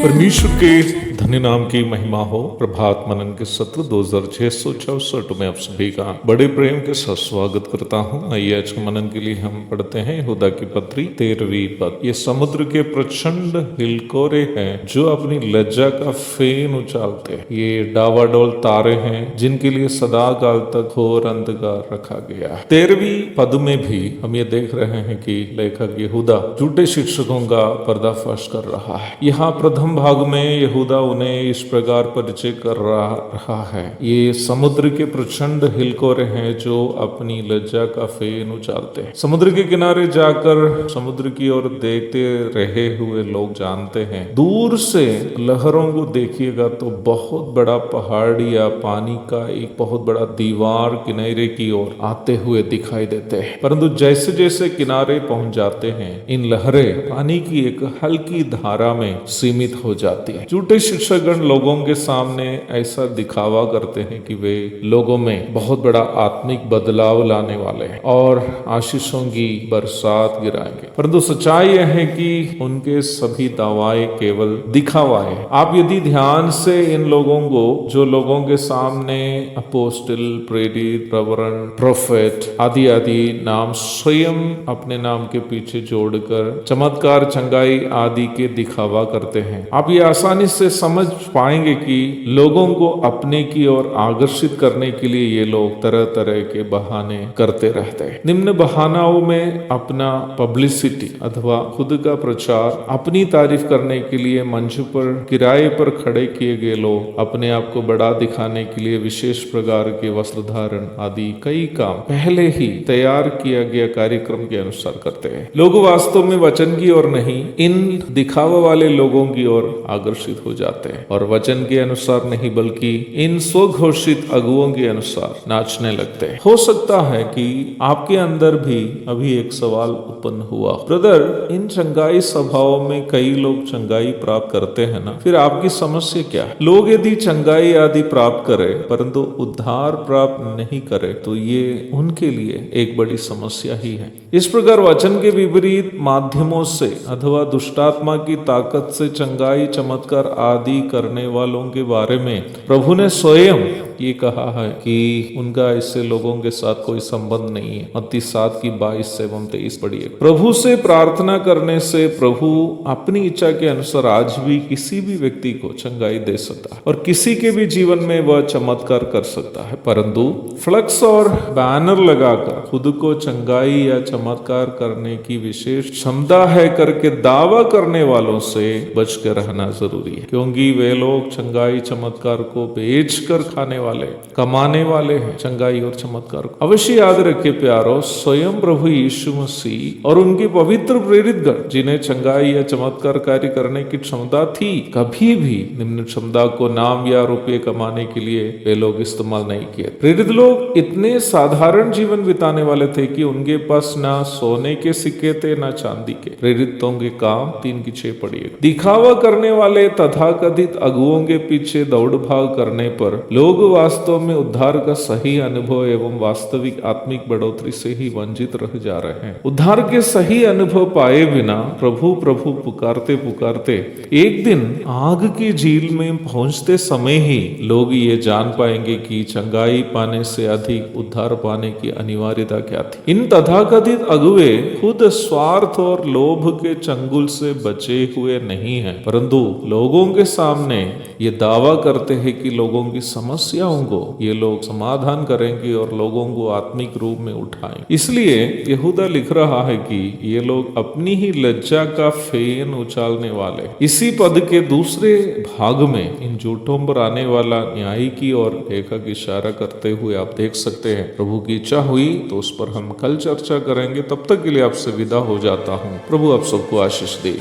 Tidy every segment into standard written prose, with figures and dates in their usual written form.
परमेश्वर के धन्य नाम की महिमा हो। प्रभात मनन के सत्र 2664 में आप सभी का बड़े प्रेम के साथ स्वागत करता हूँ। आइए आज के मनन के लिए हम पढ़ते हैं यहूदा की पत्री 13वीं पद। ये समुद्र के प्रचंड हिलकोरे हैं जो अपनी लज्जा का फेन उछालते हैं। ये डावाडोल तारे हैं जिनके लिए सदा काल तक घोर अंधकार रखा गया है। 13वीं पद में भी हम ये देख रहे हैं कि लेखक यहूदा झूठे शिक्षकों का पर्दाफाश कर रहा है। यहाँ प्रथम भाग में यहूदा उन्हें इस प्रकार परिचय कर रहा है। ये समुद्र के प्रचंड हिलकोरे हैं जो अपनी लज्जा का फेन उछालते हैं। समुद्र के किनारे जाकर समुद्र की ओर देखते रहे हुए लोग जानते हैं, दूर से लहरों को देखिएगा तो बहुत बड़ा पहाड़ या पानी का एक बहुत बड़ा दीवार किनारे की ओर आते हुए दिखाई देते हैं। परंतु जैसे जैसे किनारे पहुंच जाते हैं, इन लहरें पानी की एक हल्की धारा में सीमित हो जाती है। झूठे शिक्षकगण लोगों के सामने ऐसा दिखावा करते हैं कि वे लोगों में बहुत बड़ा आत्मिक बदलाव लाने वाले हैं और आशीषों की बरसात गिराएंगे। परंतु सच्चाई यह है कि उनके सभी दावाएं केवल दिखावा है। आप यदि ध्यान से इन लोगों को, जो लोगों के सामने अपोस्टल, प्रेरित, प्रवरण, प्रोफेट आदि आदि नाम स्वयं अपने नाम के पीछे जोड़कर चमत्कार, चंगाई आदि के दिखावा करते हैं, आप ये आसानी से समझ पाएंगे कि लोगों को अपने की ओर आकर्षित करने के लिए ये लोग तरह तरह के बहाने करते रहते हैं। निम्न बहानाओं में अपना पब्लिसिटी अथवा खुद का प्रचार, अपनी तारीफ करने के लिए मंच पर किराए पर खड़े किए गए लोग अपने आप को बड़ा दिखाने के लिए विशेष प्रकार के वस्त्र धारण आदि कई काम पहले ही तैयार किया गया कार्यक्रम के अनुसार करते हैं। लोग वास्तव में वचन की ओर नहीं, इन दिखावा वाले लोगों की ओर आकर्षित हो जाते हैं और वचन के अनुसार नहीं बल्कि इन स्वघोषित अगुओं के अनुसार नाचने लगते हैं। हो सकता है कि आपके अंदर भी अभी एक सवाल उत्पन्न हुआ, ब्रदर, इन चंगाई सभाओं में कई लोग चंगाई प्राप्त करते हैं ना, फिर आपकी समस्या क्या है? लोग यदि चंगाई आदि प्राप्त करें परंतु उद्धार प्राप्त नहीं करे तो ये उनके लिए एक बड़ी समस्या ही है। इस प्रकार वचन के विपरीत माध्यमों से अथवा दुष्टात्मा की ताकत से चंगाई, चमत्कार आदि करने वालों के बारे में प्रभु ने स्वयं ये कहा है कि उनका इससे लोगों के साथ कोई संबंध नहीं है। मत्ती 7:22-23 पढ़िए। प्रभु से प्रार्थना करने से प्रभु अपनी इच्छा के अनुसार आज भी किसी भी व्यक्ति को चंगाई दे सकता है और किसी के भी जीवन में वह चमत्कार कर सकता है। परंतु फ्लक्स और बैनर लगाकर खुद को चंगाई या चमत्कार करने की विशेष क्षमता है करके दावा करने वालों से बच कर रहना जरूरी है, क्योंकि वे लोग चंगाई चमत्कार को बेचकर खाने वाले, कमाने वाले हैं। चंगाई और चमत्कार को अवश्य याद रखिए प्यारो, स्वयं प्रभु यीशु मसीह और उनके पवित्र प्रेरित गण जिन्हें चंगाई या चमत्कार कार्य करने की क्षमता थी, कभी भी निम्न क्षमता को नाम या रुपये कमाने के लिए वे लोग इस्तेमाल नहीं किए। प्रेरित लोग इतने साधारण जीवन बिताने वाले थे कि उनके पास ना सोने के सिक्के थे ना चांदी के। प्रेरितों के काम 3:6 पढ़िए। दिखावा करने वाले तथाकथित अगुओं के पीछे दौड़ भाग करने पर लोग वास्तव में उद्धार का सही अनुभव एवं वास्तविक आत्मिक बढ़ोतरी से ही वंचित रह जा रहे हैं। उद्धार के सही अनुभव पाए बिना प्रभु प्रभु पुकारते पुकारते एक दिन आग की झील में पहुंचते समय ही लोग ये जान पाएंगे कि चंगाई पाने से अधिक उद्धार पाने की अनिवार्यता क्या थी। इन तथाकथित अगुए खुद स्वार्थ और लोभ के चंगुल से बचे हुए नहीं हैं, परंतु लोगों के सामने ये दावा करते हैं कि लोगों की समस्याओं को ये लोग समाधान करेंगे और लोगों को आत्मिक रूप में उठाएंगे। इसलिए यहूदा लिख रहा है कि ये लोग अपनी ही लज्जा का फेन उछालने वाले। इसी पद के दूसरे भाग में इन झूठों पर आने वाला न्याय की और रेखा की इशारा करते हुए आप देख सकते हैं। प्रभु की इच्छा हुई तो उस पर हम कल चर्चा करेंगे। तब तक के लिए आपसे विदा हो जाता हूँ। प्रभु आप सबको आशीष दे।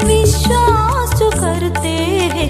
विश्वास जो करते हैं